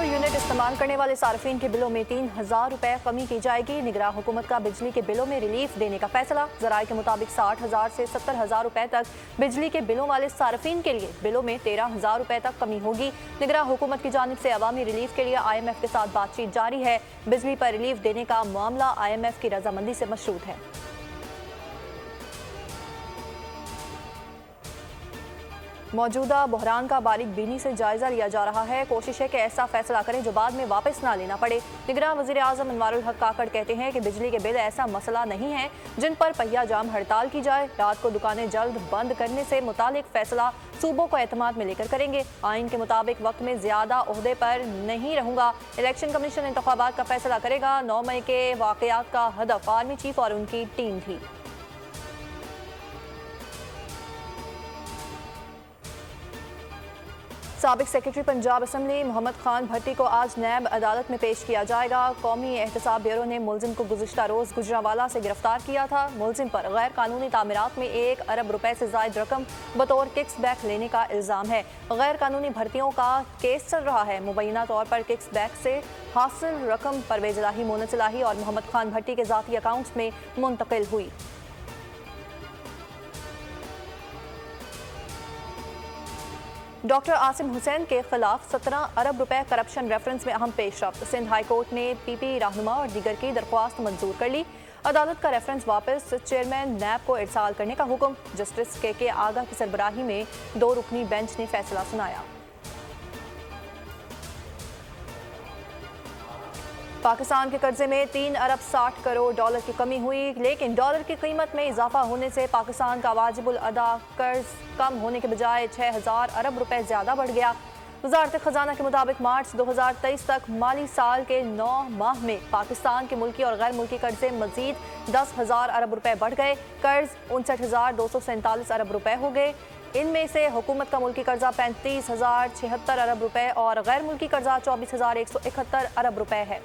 Metre unit استعمال کرنے والے صارفین کے بلوں میں 3,000 روپے کمی کی جائے گی۔ نگراں حکومت کا بجلی کے بلوں میں ریلیف دینے کا فیصلہ۔ ذرائع کے مطابق 60,000 سے 70,000 روپے تک بجلی کے بلوں والے صارفین کے لیے بلوں میں 13,000 روپے تک کمی ہوگی۔ نگراں حکومت کی جانب سے عوامی ریلیف کے لیے IMF کے ساتھ بات چیت جاری ہے۔ بجلی پر ریلیف دینے کا معاملہ IMF کی رضامندی سے مشروط ہے۔ موجودہ بحران کا باریک بینی سے جائزہ لیا جا رہا ہے۔ کوشش ہے کہ ایسا فیصلہ کریں جو بعد میں واپس نہ لینا پڑے۔ نگراں وزیر اعظم انوار الحق کاکڑ کہتے ہیں کہ بجلی کے بل ایسا مسئلہ نہیں ہے جن پر پہیہ جام ہڑتال کی جائے۔ رات کو دکانیں جلد بند کرنے سے متعلق فیصلہ صوبوں کو اعتماد میں لے کر کریں گے۔ آئین کے مطابق وقت میں زیادہ عہدے پر نہیں رہوں گا۔ الیکشن کمیشن انتخابات کا فیصلہ کرے گا۔ 9 مئی کے واقعات کا ہدف آرمی چیف اور ان کی ٹیم تھی۔ سابق سیکرٹری پنجاب اسمبلی محمد خان بھٹی کو آج نیب عدالت میں پیش کیا جائے گا۔ قومی احتساب بیورو نے ملزم کو گزشتہ روز گجرانوالہ سے گرفتار کیا تھا۔ ملزم پر غیر قانونی تعمیرات میں 1 ارب روپے سے زائد رقم بطور ککس بیک لینے کا الزام ہے۔ غیر قانونی بھرتیوں کا کیس چل رہا ہے۔ مبینہ طور پر ککس بیک سے حاصل رقم پرویز الہی، مونس الہی اور محمد خان بھٹی کے ذاتی اکاؤنٹس میں منتقل ہوئی۔ ڈاکٹر عاصم حسین کے خلاف 17 ارب روپے کرپشن ریفرنس میں اہم پیش رفت۔ سندھ ہائی کورٹ نے پی رہنما اور دیگر کی درخواست منظور کر لی۔ عدالت کا ریفرنس واپس چیئرمین نیب کو ارسال کرنے کا حکم۔ جسٹس کے آگاہ کی سربراہی میں 2 رکنی بینچ نے فیصلہ سنایا۔ پاکستان کے قرضے میں 3 ارب 60 کروڑ ڈالر کی کمی ہوئی، لیکن ڈالر کی قیمت میں اضافہ ہونے سے پاکستان کا واجب الادا قرض کم ہونے کے بجائے 6,000 ارب روپے زیادہ بڑھ گیا۔ وزارت خزانہ کے مطابق مارچ 2023 تک مالی سال کے 9 ماہ میں پاکستان کے ملکی اور غیر ملکی قرضے مزید 10,000 ارب روپے بڑھ گئے۔ قرض 59,247 ارب روپے ہو گئے۔ ان میں سے حکومت کا ملکی قرضہ 35,076 ارب روپے اور غیر ملکی قرضہ 24,171 ارب روپے ہے۔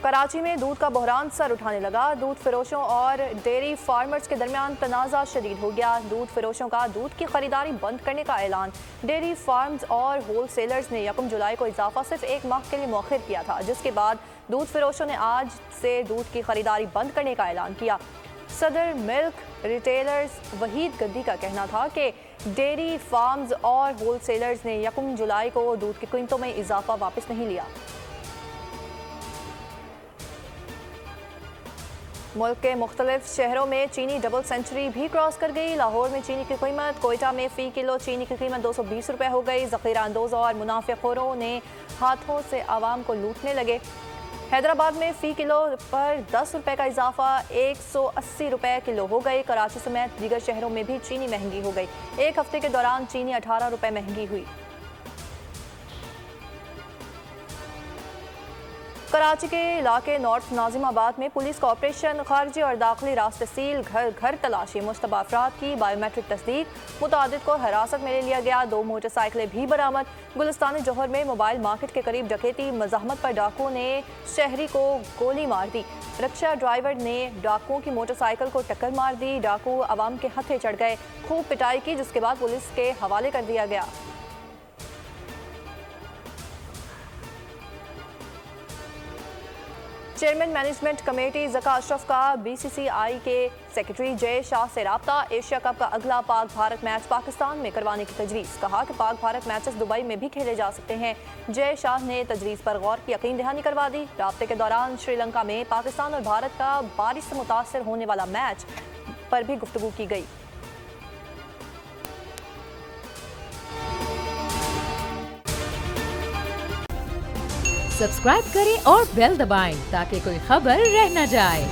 کراچی میں دودھ کا بحران سر اٹھانے لگا۔ دودھ فروشوں اور ڈیری فارمرز کے درمیان تنازع شدید ہو گیا۔ دودھ فروشوں کا دودھ کی خریداری بند کرنے کا اعلان۔ ڈیری فارمز اور ہول سیلرز نے 1 جولائی کو اضافہ صرف 1 ماہ کے لیے مؤخر کیا تھا، جس کے بعد دودھ فروشوں نے آج سے دودھ کی خریداری بند کرنے کا اعلان کیا۔ صدر ملک ریٹیلرز وحید گدی کا کہنا تھا کہ ڈیری فارمز اور ہول سیلرز نے 1 جولائی کو دودھ کی قیمتوں میں اضافہ واپس نہیں لیا۔ ملک کے مختلف شہروں میں چینی ڈبل سینچری بھی کراس کر گئی۔ لاہور میں چینی کی قیمت، کوئٹہ میں فی کلو چینی کی قیمت 220 روپے ہو گئی۔ ذخیرہ اندوز اور منافع خوروں نے ہاتھوں سے عوام کو لوٹنے لگے۔ حیدرآباد میں فی کلو پر 10 روپے کا اضافہ 180 روپے کلو ہو گئی۔ کراچی سمیت دیگر شہروں میں بھی چینی مہنگی ہو گئی۔ ایک ہفتے کے دوران چینی 18 روپے مہنگی ہوئی۔ کراچی کے علاقے نارتھ ناظم آباد میں پولیس کا آپریشن، خارجی اور داخلی راستے سیل، گھر گھر تلاشی، مشتبہ افراد کی بائیو میٹرک تصدیق، متعدد کو حراست میں لے لیا گیا۔ 2 موٹر سائیکلیں بھی برآمد۔ گلستان جوہر میں موبائل مارکیٹ کے قریب ڈکیتی، مزاحمت پر ڈاکوؤں نے شہری کو گولی مار دی۔ رکشہ ڈرائیور نے ڈاکوؤں کی موٹر سائیکل کو ٹکر مار دی۔ ڈاکو عوام کے ہتھے چڑھ گئے، خوب پٹائی کی، جس کے بعد پولیس کے حوالے کر دیا گیا۔ چیئرمین مینجمنٹ کمیٹی ذکا اشرف کا BCCI کے سیکرٹری جے شاہ سے رابطہ۔ ایشیا کپ کا اگلا پاک بھارت میچ پاکستان میں کروانے کی تجویز۔ کہا کہ پاک بھارت میچز دبئی میں بھی کھیلے جا سکتے ہیں۔ جے شاہ نے تجویز پر غور کی یقین دہانی کروا دی۔ رابطے کے دوران شری لنکا میں پاکستان اور بھارت کا بارش سے متاثر ہونے والا میچ پر بھی گفتگو کی گئی۔ سبسکرائب کریں اور بیل دبائیں تاکہ کوئی خبر رہ نہ جائے۔